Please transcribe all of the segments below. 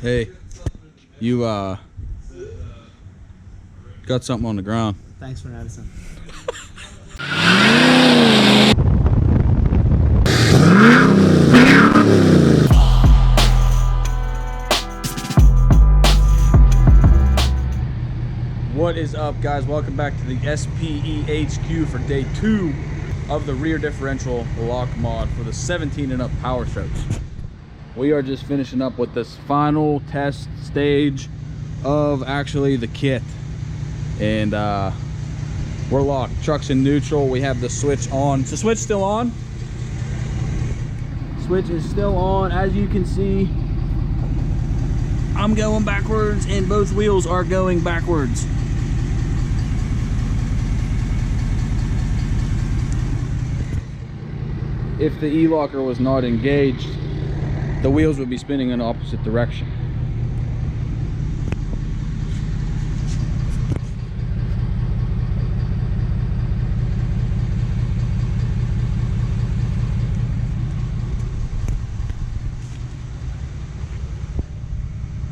Hey, you got something on the ground. Thanks for noticing. What is up, guys? Welcome back to the SPE HQ for day 2 of the rear differential lock mod for the 17 and up Powerstrokes. We are just finishing up with this final test stage of actually the kit, and we're locked. Truck's in neutral. We have the switch on. Is the switch still on? Switch is still on. As you can see, I'm going backwards and both wheels are going backwards. If the e-locker was not engaged, the wheels would be spinning in the opposite direction.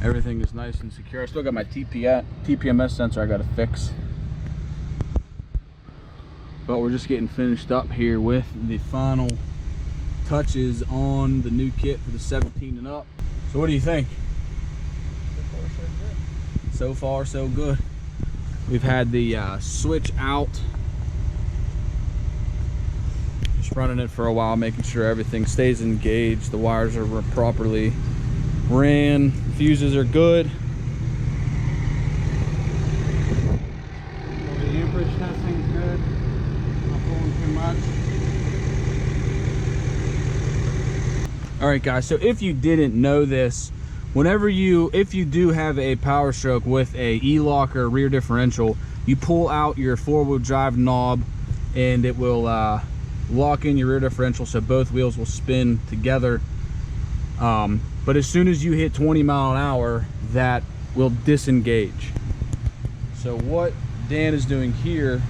Everything is nice and secure. I still got my TPMS sensor I gotta fix. But we're just getting finished up here with the final touches on the new kit for the 17 and up. So what do you think? So far so good. We've had the switch out, just running it for a while, making sure everything stays engaged, the wires are properly ran, fuses are good. The amperage testing's good. Not pulling too much. All right, guys, so if you didn't know this, if you do have a Powerstroke with a e-locker rear differential, you pull out your 4-wheel drive knob and it will lock in your rear differential, so both wheels will spin together. But as soon as you hit 20 mile an hour, that will disengage. So what Dan is doing here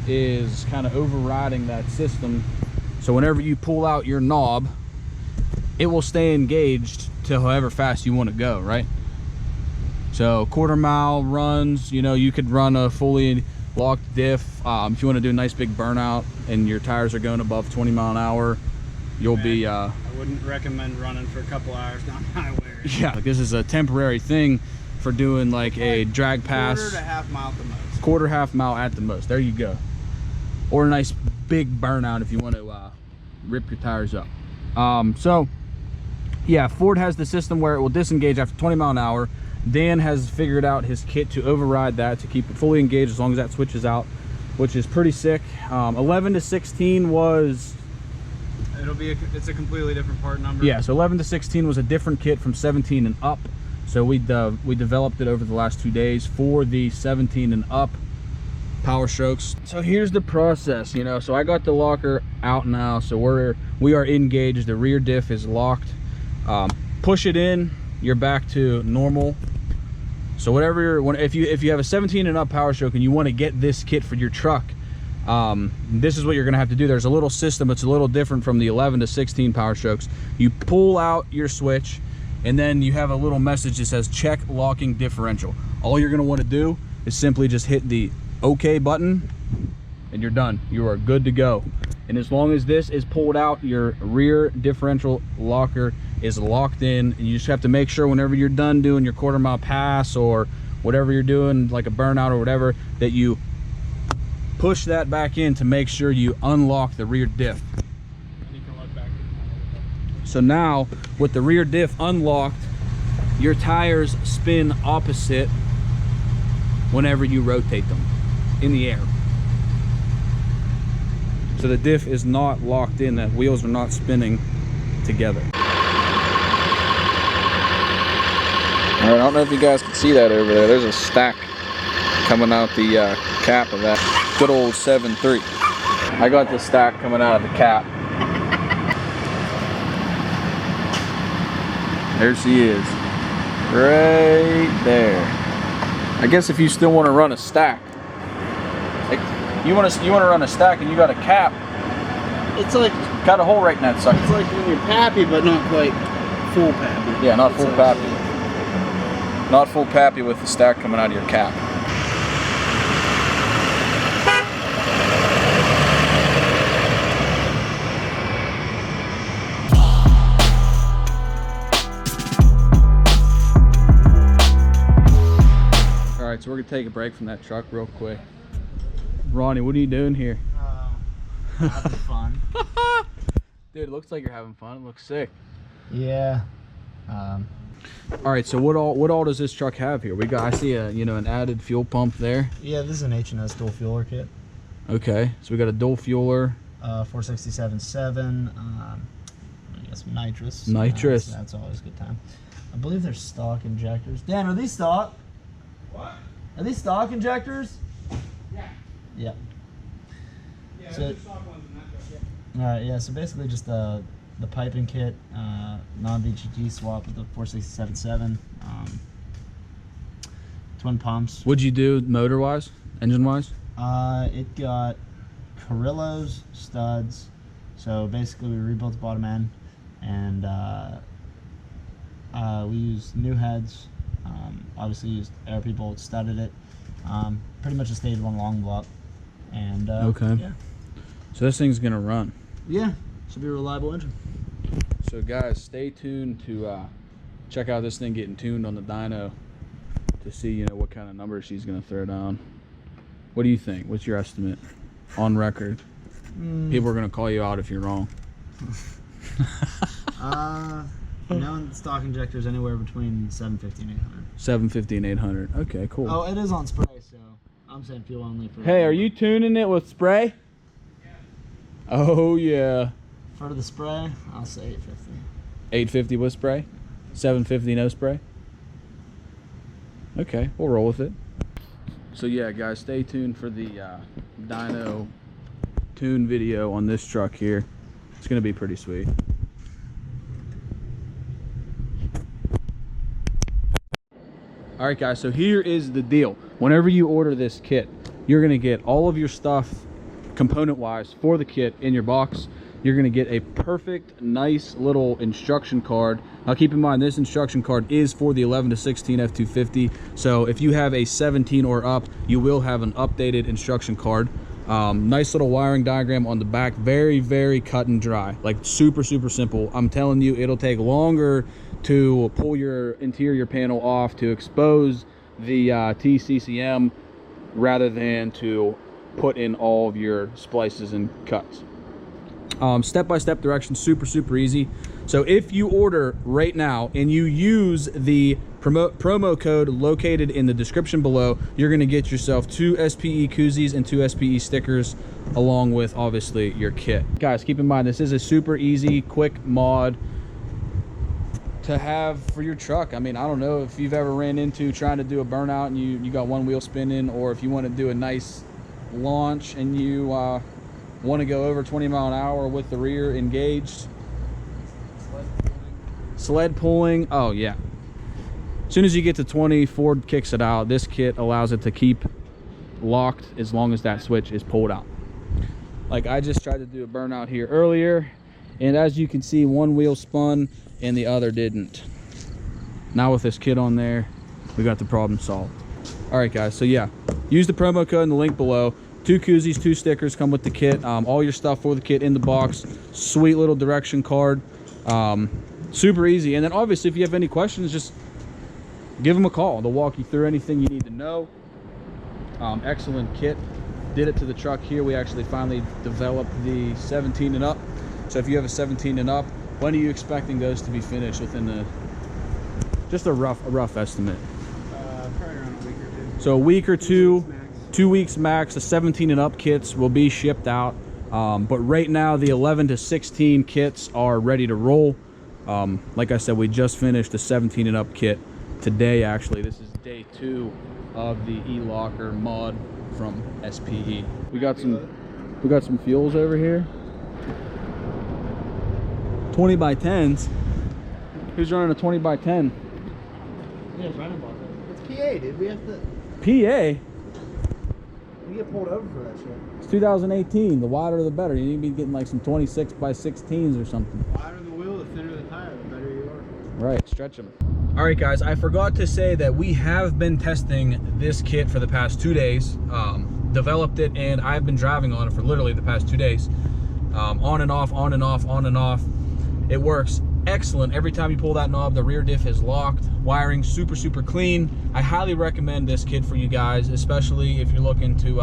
is kind of overriding that system. So whenever you pull out your knob, it will stay engaged to however fast you want to go, right? So 1/4 mile runs, you know, you could run a fully locked diff. If you want to do a nice big burnout and your tires are going above 20 mile an hour, you'll be I wouldn't recommend running for a couple hours down highway. Yeah, like this is a temporary thing for doing like a drag pass. 1/4 to 1/2 mile at the most. 1/4, 1/2 mile at the most. There you go. Or a nice big burnout if you want to rip your tires up. So yeah, Ford has the system where it will disengage after 20 mile an hour. Dan has figured out his kit to override that, to keep it fully engaged as long as that switch is out, which is pretty sick. 11 to 16 was... It's a completely different part number. Yeah, so 11 to 16 was a different kit from 17 and up. So we developed it over the last 2 days for the 17 and up Powerstrokes. So here's the process, you know. So I got the locker out now, so we are engaged. The rear diff is locked. Push it in, you're back to normal. So if you have a 17 and up Powerstroke and you want to get this kit for your truck, this is what you're gonna have to do. There's a little system, it's a little different from the 11 to 16 Powerstrokes. You pull out your switch and then you have a little message that says check locking differential. All you're gonna want to do is simply just hit the OK button and you're done. You are good to go. And as long as this is pulled out, your rear differential locker is locked in, and you just have to make sure whenever you're done doing your 1/4 mile pass or whatever you're doing, like a burnout or whatever, that you push that back in to make sure you unlock the rear diff. So now with the rear diff unlocked, your tires spin opposite whenever you rotate them in the air. So the diff is not locked in, that wheels are not spinning together. All right, I don't know if you guys can see that over there. There's a stack coming out the cap of that good old 7.3. I got the stack coming out of the cap. There she is, right there. I guess if you still want to run a stack, like you want to run a stack and you got a cap, It's like Cut a hole right in that sucker. It's like when you're pappy, but not quite full pappy. Yeah, not full pappy. Not full pappy with the stack coming out of your cap. All right, so we're gonna take a break from that truck real quick. Ronnie, what are you doing here? Having fun. Dude, it looks like you're having fun. It looks sick. Yeah. All right, so what all does this truck have here? We got, I see a, you know, an added fuel pump there. Yeah, this is an H&S dual fueler kit. Okay, so we got a dual fueler. 467.7. I guess nitrous. Nitrous. That's always a good time. I believe they're stock injectors. Dan, are these stock? What? Are these stock injectors? Yeah. Yeah. Yeah, So- there's stock ones in that truck, yeah. All right, yeah, so basically just the piping kit, non-VGT swap with the 467.7, twin pumps. What'd you do motor-wise, engine-wise? It got Carrillos, studs, so basically we rebuilt the bottom end, and we used new heads, obviously used air people, studded it, pretty much a stage one long block, and Okay. yeah. So this thing's gonna run. Yeah, should be a reliable engine. So guys, stay tuned to check out this thing getting tuned on the dyno to see, you know, what kind of numbers she's gonna throw down. What do you think? What's your estimate on record? People are gonna call you out if you're wrong. You know, stock injectors anywhere between 750 and 800. 750 and 800. Okay, cool. Oh, it is on spray, so I'm saying fuel only for. Hey, are you tuning it with spray? Yeah. Oh yeah. For the spray? I'll say 850. 850 with spray, 750 no spray. Okay, we'll roll with it. So yeah, guys, stay tuned for the dyno tune video on this truck here. It's gonna be pretty sweet. All right, guys, so here is the deal. Whenever you order this kit, you're gonna get all of your stuff component-wise for the kit in your box. You're gonna get a perfect, nice little instruction card. Now keep in mind, this instruction card is for the 11 to 16 F250. So if you have a 17 or up, you will have an updated instruction card. Nice little wiring diagram on the back. Very, very cut and dry. Like super, super simple. I'm telling you, it'll take longer to pull your interior panel off to expose the TCCM rather than to put in all of your splices and cuts. Step-by-step directions, super, super easy. So if you order right now and you use the promo code located in the description below, you're going to get yourself 2 SPE koozies and 2 SPE stickers along with obviously your kit. Guys, keep in mind, this is a super easy, quick mod to have for your truck. I mean, I don't know if you've ever ran into trying to do a burnout and you got one wheel spinning, or if you want to do a nice launch and you want to go over 20 mile an hour with the rear engaged. Sled pulling. Oh yeah. As soon as you get to 20, Ford kicks it out. This kit allows it to keep locked as long as that switch is pulled out. Like I just tried to do a burnout here earlier, and as you can see, one wheel spun and the other didn't. Now with this kit on there, we got the problem solved. All right, guys, so yeah, use the promo code in the link below. 2 koozies, 2 stickers come with the kit. All your stuff for the kit in the box. Sweet little direction card. Super easy. And then obviously, if you have any questions, just give them a call. They'll walk you through anything you need to know. Excellent kit. Did it to the truck here. We actually finally developed the 17 and up. So if you have a 17 and up, when are you expecting those to be finished? Within just a rough estimate. Probably around a week or two. So a week or 2. Max. 2 weeks max. The 17 and up kits will be shipped out, but right now the 11 to 16 kits are ready to roll. Like I said, we just finished the 17 and up kit today. Actually, this is day 2 of the e-locker mod from SPE. We got some fuels over here. 20 by 10s. Who's running a 20 by 10? Yeah, Brandon bought that. It's PA, dude. We have to. PA. We get pulled over for that shit. It's 2018. The wider the better. You need to be getting like some 26 by 16s or something. The wider the wheel, the thinner the tire, the better you are. Right, stretch them. All right, guys, I forgot to say that we have been testing this kit for the past 2 days. Developed it, and I've been driving on it for literally the past 2 days. On and off, on and off, on and off. It works excellent. Every time you pull that knob, the rear diff is locked. Wiring super, super clean. I highly recommend this kit for you guys, especially if you're looking to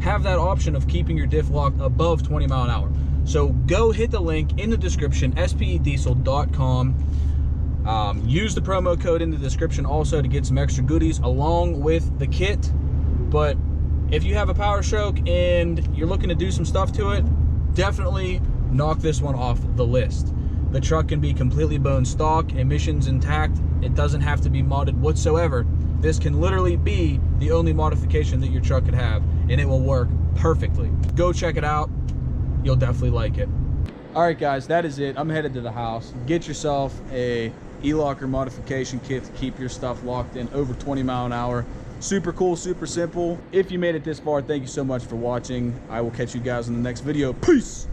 have that option of keeping your diff locked above 20 mile an hour. So go hit the link in the description, spediesel.com. Use the promo code in the description also to get some extra goodies along with the kit. But if you have a Powerstroke and you're looking to do some stuff to it, definitely knock this one off the list. The truck can be completely bone stock, emissions intact. It doesn't have to be modded whatsoever. This can literally be the only modification that your truck could have, and it will work perfectly. Go check it out. You'll definitely like it. All right, guys, that is it. I'm headed to the house. Get yourself a e-locker modification kit to keep your stuff locked in over 20 mile an hour. Super cool, super simple. If you made it this far, thank you so much for watching. I will catch you guys in the next video. Peace.